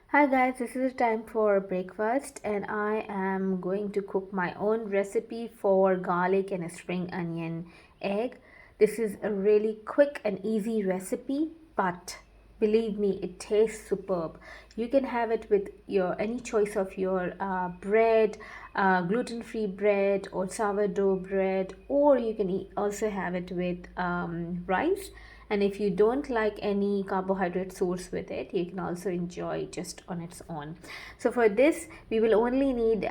Hi guys, this is the time for breakfast and I am going to cook my own recipe for garlic and a spring onion egg. This is a really quick and easy recipe, but believe me, it tastes superb. You can have it with your any choice of your bread, gluten-free bread or sourdough bread, or you can also have it with rice. And if you don't like any carbohydrate source with it, you can also enjoy just on its own. So for this we will only need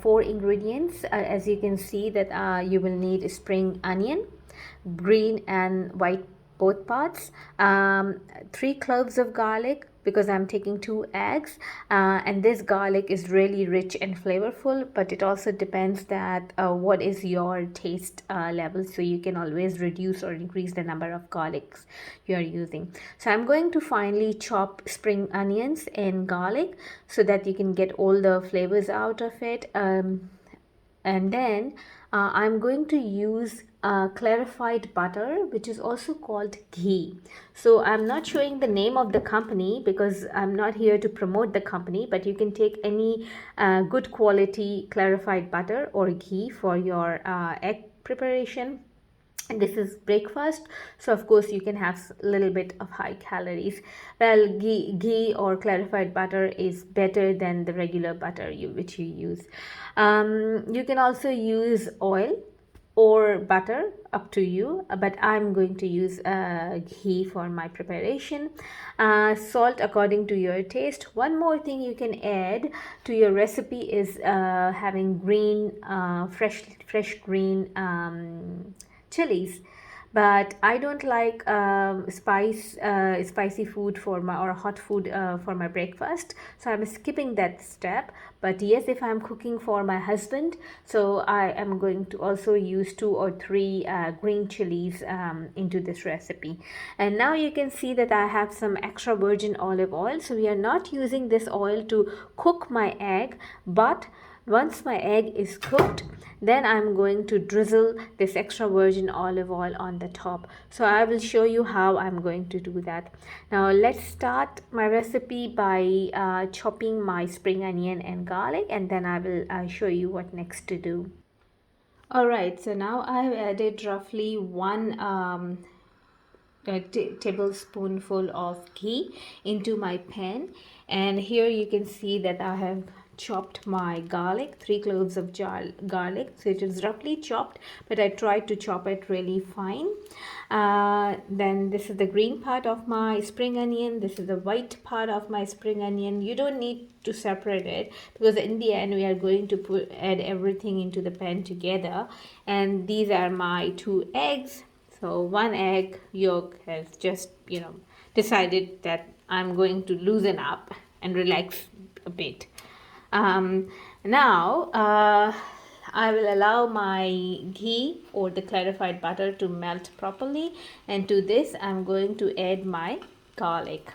four ingredients. As you can see that you will need spring onion, green and white both parts, 3 cloves of garlic because I'm taking 2 eggs, and this garlic is really rich and flavorful, but it also depends that what is your taste level, so you can always reduce or increase the number of garlics you are using. So I'm going to finely chop spring onions and garlic so that you can get all the flavors out of it. And then I'm going to use clarified butter, which is also called ghee. So I'm not showing the name of the company because I'm not here to promote the company, but you can take any good quality clarified butter or ghee for your egg preparation. And this is breakfast, so of course you can have a little bit of high calories. Well, ghee or clarified butter is better than the regular butter which you use. You can also use oil or butter, up to you, but I'm going to use ghee for my preparation. Salt according to your taste. One more thing you can add to your recipe is having green fresh green chilies, but I don't like spicy food for my or hot food for my breakfast, so I'm skipping that step. But yes, if I'm cooking for my husband, so I am going to also use 2 or 3 green chilies into this recipe. And now you can see that I have some extra virgin olive oil, so we are not using this oil to cook my egg, but once my egg is cooked, then I'm going to drizzle this extra virgin olive oil on the top. So I will show you how I'm going to do that. Now let's start my recipe by chopping my spring onion and garlic, and then I will show you what next to do. Alright, so now I've added roughly one a tablespoonful of ghee into my pan, and here you can see that I have chopped my garlic, 3 cloves of garlic, so it is roughly chopped, but I tried to chop it really fine. Then this is the green part of my spring onion, this is the white part of my spring onion. You don't need to separate it because in the end we are going to add everything into the pan together. And these are my 2 eggs. So one egg yolk has just, decided that I'm going to loosen up and relax a bit. Now, I will allow my ghee or the clarified butter to melt properly. And to this, I'm going to add my garlic.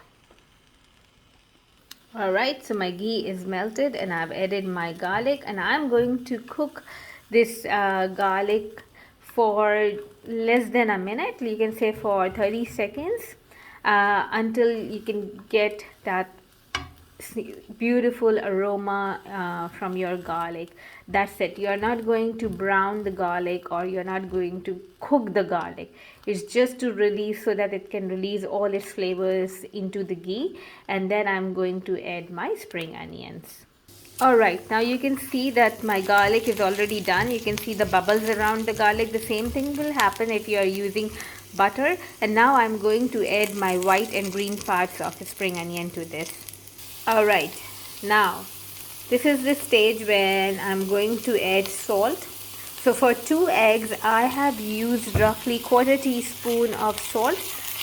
Alright, so my ghee is melted and I've added my garlic, and I'm going to cook this garlic for less than a minute. You can say for 30 seconds until you can get that beautiful aroma from your garlic. That's it. You are not going to brown the garlic or you're not going to cook the garlic. It's just to release so that it can release all its flavors into the ghee. And then I'm going to add my spring onions. Alright, now you can see that my garlic is already done. You can see the bubbles around the garlic. The same thing will happen if you are using butter. And now I'm going to add my white and green parts of the spring onion to this. Alright, now this is the stage when I'm going to add salt. So for 2 eggs, I have used roughly 1/4 teaspoon of salt.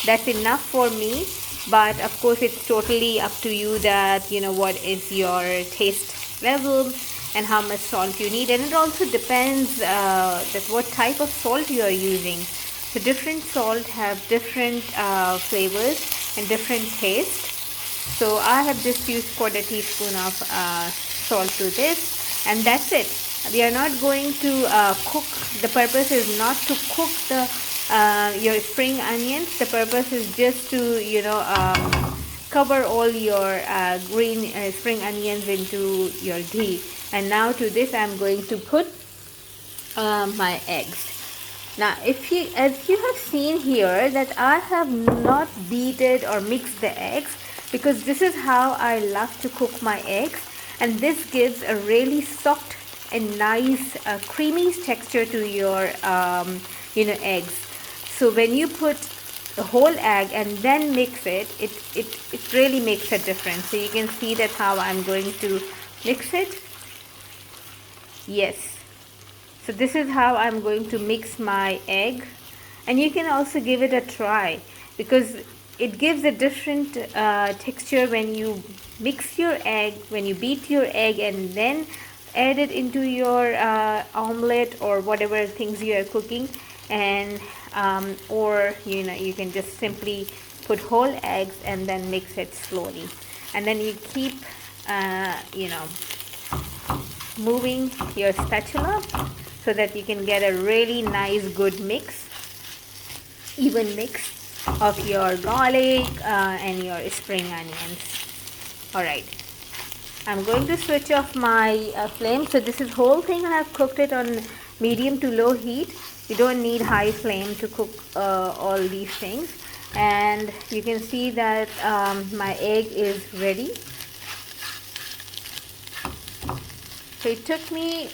That's enough for me, but of course it's totally up to you that what is your taste level and how much salt you need. And it also depends that what type of salt you are using. So different salt have different flavors and different taste. So I have just used 1/4 teaspoon of salt to this, and that's it. We are not going to cook. The purpose is not to cook your spring onions. The purpose is just to cover all your green spring onions into your ghee. And now to this I'm going to put my eggs. Now as you have seen here that I have not beaten or mixed the eggs, because this is how I love to cook my eggs, and this gives a really soft and nice creamy texture to your eggs. So when you put the whole egg and then mix it, it really makes a difference. So you can see that how I'm going to mix it. Yes, so this is how I'm going to mix my egg, and you can also give it a try because it gives a different texture when you mix your egg, when you beat your egg and then add it into your omelette or whatever things you are cooking. And or you can just simply put whole eggs and then mix it slowly, and then you keep moving your spatula so that you can get a really nice good mix, even mix of your garlic and your spring onions. Alright, I'm going to switch off my flame. So this is whole thing I have cooked it on medium to low heat. You don't need high flame to cook all these things. And you can see that my egg is ready. So it took me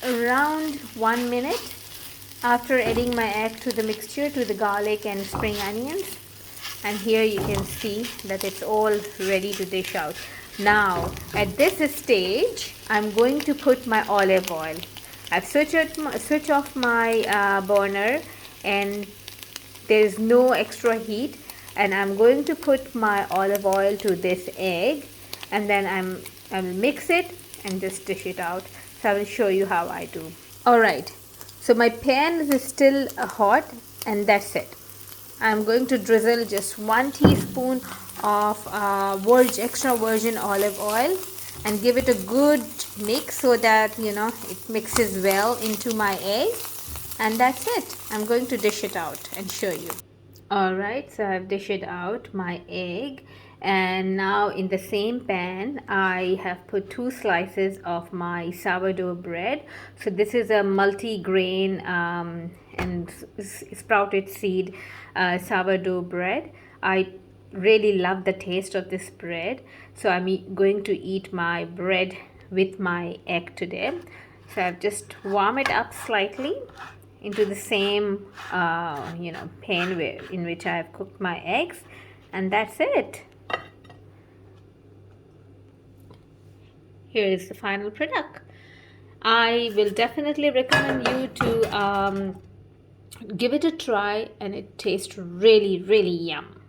around 1 minute after adding my egg to the mixture, to the garlic and spring onions. And here you can see that it's all ready to dish out. Now at this stage I'm going to put my olive oil. I've switched off my burner and there is no extra heat, and I'm going to put my olive oil to this egg, and then I will mix it and just dish it out. So I will show you how I do. Alright, so my pan is still hot, and that's it. I'm going to drizzle just 1 teaspoon of extra virgin olive oil and give it a good mix so that it mixes well into my egg, and that's it. I'm going to dish it out and show you. Alright, so I've dished out my egg, and now in the same pan I have put 2 slices of my sourdough bread. So this is a multi-grain and sprouted seed sourdough bread. I really love the taste of this bread, so I'm going to eat my bread with my egg today. So I've just warmed it up slightly into the same pan in which I have cooked my eggs, and that's it. Here is the final product. I will definitely recommend you to give it a try, and it tastes really, really yum.